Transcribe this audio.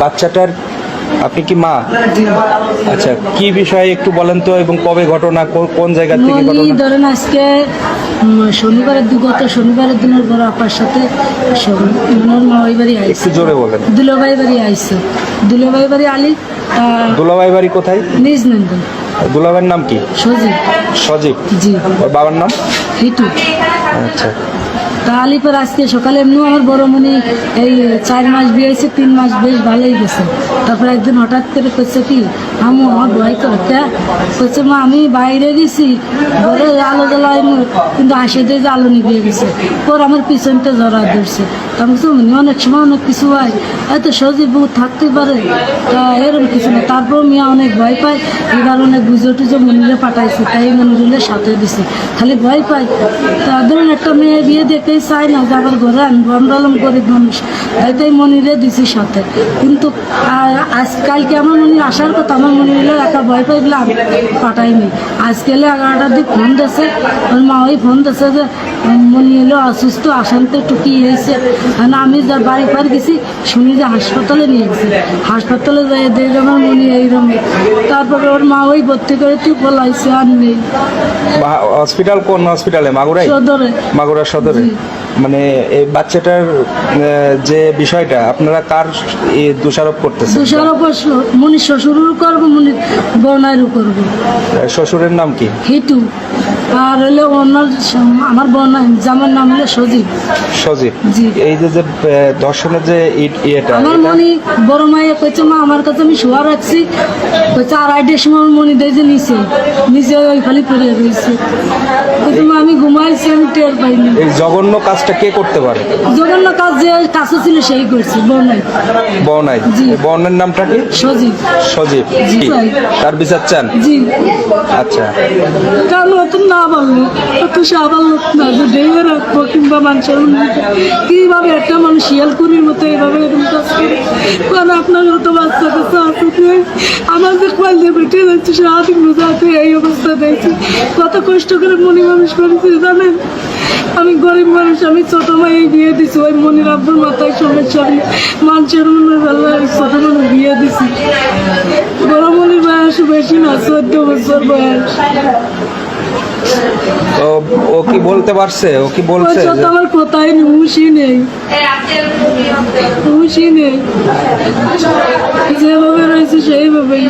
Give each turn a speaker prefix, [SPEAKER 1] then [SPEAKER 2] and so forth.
[SPEAKER 1] বাচ্চাটার আপনি কি মা? আচ্ছা, কি বিষয়ে একটু বলেন তো, এবং কবে ঘটনা, কোন জায়গা থেকে ঘটনা?
[SPEAKER 2] ধরেন আজকে শনিবারের গত শনিবারের দিনের বড় আপার সাথে ওই বাড়ি আইসে।
[SPEAKER 1] একটু জোরে বলেন।
[SPEAKER 2] দুলাভাই বাড়ি আইসে, দুলাভাই বাড়ি আলি।
[SPEAKER 1] দুলাভাই বাড়ি কোথায়?
[SPEAKER 2] নিজ নন্দন।
[SPEAKER 1] দুলাভাইয়ের নাম কি?
[SPEAKER 2] সজীব।
[SPEAKER 1] সজীব?
[SPEAKER 2] জি।
[SPEAKER 1] ওর বাবার নাম?
[SPEAKER 2] হিটু।
[SPEAKER 1] আচ্ছা।
[SPEAKER 2] তা আলিপুর আজকে সকালে এমনি আমার বড়মণি এই 4 মাস বিয়ে হয়েছে, 3 মাস বেশ ভালোই গেছে। তারপরে একদিন হঠাৎ করে করছে কি, আমার ভয় করে করছে, মা আমি বাইরে গেছি ঘরে আলো জ্বালাই কিন্তু আসে দিয়ে যে আলো নিভিয়ে গেছে। পর আমার পিছনটা জড়া ধরছে। আমি বলছি অনেক সময় অনেক কিছু হয়, হয়তো সজীব বউ থাকতে পারে, তা এরকম কিছু না। তারপর মিয়া অনেক ভয় পায়, এবার অনেক বুঝে টুজে মনিরে পাঠাইছে, তাই মনিরুলের সাথে দিছে, খালি ভয় পায়। তা ধরুন একটা মেয়ে বিয়ে দেখে চাই না যে আবার ঘরে আনবো, আমরা হলাম গরিব মানুষ, তাই মনিরে দিছি সাথে। কিন্তু আজকালকে আমার মনির আসার কথা, আমার মনিরে একা ভয় পাই বলে আমি পাঠাইনি। আজকালে 11টার দিক ফোন দিয়েছে, ওর মা ওই ফোন দিয়েছে যে মনি এলো অসুস্থ, আসানতে একটু কি হয়েছে। আমি যা বাড়ি পার গেছি শুনি যে হাসপাতালে নিয়ে গেছে, হাসপাতালে যাই দেখে আমার মনি এইরকম। তারপরে ওর মা ওই ভর্তি করে তুই বলাইছে আর নেই।
[SPEAKER 1] হসপিটাল কোন হসপিটালে? মাগুরায়?
[SPEAKER 2] সদরে।
[SPEAKER 1] মাগুরা সদরে। মানে এই বাচ্চাটার যে বিষয়টা আপনারা কার দোষারোপ করতেছেন?
[SPEAKER 2] দোষারোপ মনির শ্বশুরেরও করবো, মনির বোনারও করবো।
[SPEAKER 1] শ্বশুরের নাম কি?
[SPEAKER 2] হিটু। আর হলে ওনার আমার বোন জামার নাম হলো সজীব।
[SPEAKER 1] সজীব।
[SPEAKER 2] জি।
[SPEAKER 1] এই যে ধর্ষণের যে ইয়েটা,
[SPEAKER 2] আমার মনি বড় মাইয়া কইছে, মা আমার কাছে আমি শোয়া রাখছি, কইছে 2:30টার সময় মনি দেয় যে নিচে নিচে ওই খালি পড়ে রয়েছে। কইছে মা আমি ঘুমাইছি, আমি টের পাইনি।
[SPEAKER 1] এই জঘন্য কাজটা কে করতে পারে?
[SPEAKER 2] জঘন্য কাজ যে কাছে ছিল সেই করছে, বনাই।
[SPEAKER 1] বনাই?
[SPEAKER 2] জি।
[SPEAKER 1] বনের নামটা কি?
[SPEAKER 2] সজীব।
[SPEAKER 1] সজীব।
[SPEAKER 2] জি ভাই।
[SPEAKER 1] তার বিচার চান?
[SPEAKER 2] জি।
[SPEAKER 1] আচ্ছা।
[SPEAKER 2] কারণ অত না বললো, অত সাবাল লোক না যে ডেয়ে রাখবো কিংবা মানুষের কিভাবে একটা মানুষ শিয়ালকুড়ির মতো এইভাবে এরকম কাজ করে। কারণ আপনার মতো বাচ্চা কাছে আসতে আমার যে কল দিয়ে বেটে যাচ্ছে সারাদিন বোঝাতে এই অবস্থা দেখছি। কত কষ্ট করে মনি মানুষ করেছি জানেন। আমি গরিব মানুষ, আমি ছোট মাই বিয়ে দিছি, ওই মনির আব্বুর মাথায় সমস্যা মানুষের মনে বেলা ছোট মানুষ বিয়ে দিছি। বড় মনির বয়স বেশি না, 14 বছর বয়স।
[SPEAKER 1] ও কি বলতে পারছে? ও কি বলছে?
[SPEAKER 2] আমার কোথায় হুঁশই নেই, হুঁশই নেই, যেভাবে রয়েছে সেইভাবেই।